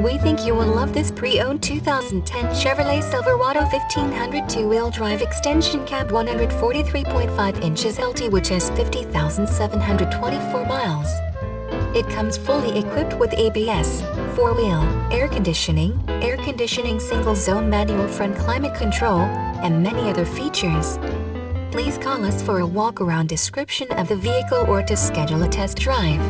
We think you will love this pre-owned 2010 Chevrolet Silverado 1500 two-wheel drive extension cab, 143.5 inches LT, which has 50,724 miles. It comes fully equipped with ABS, 4-wheel, air conditioning single-zone manual front climate control, and many other features. Please call us for a walk-around description of the vehicle or to schedule a test drive.